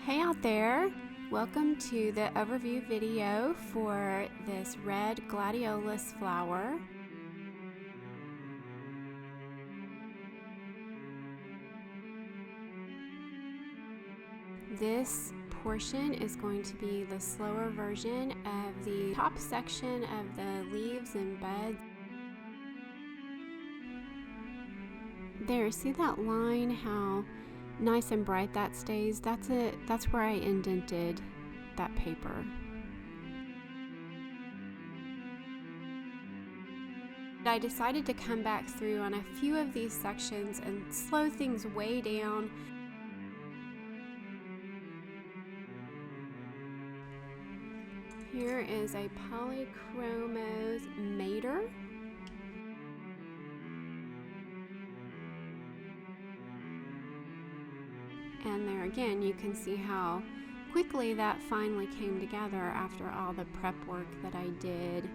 Hey out there! Welcome to the overview video for this red Gladiolus flower. This portion is going to be the slower version of the top section of the leaves and buds. There, see that line, how nice and bright that stays? That's where I indented that paper. I decided to come back through on a few of these sections and slow things way down. Here is a Polychromos mater. And there again, you can see how quickly that finally came together after all the prep work that I did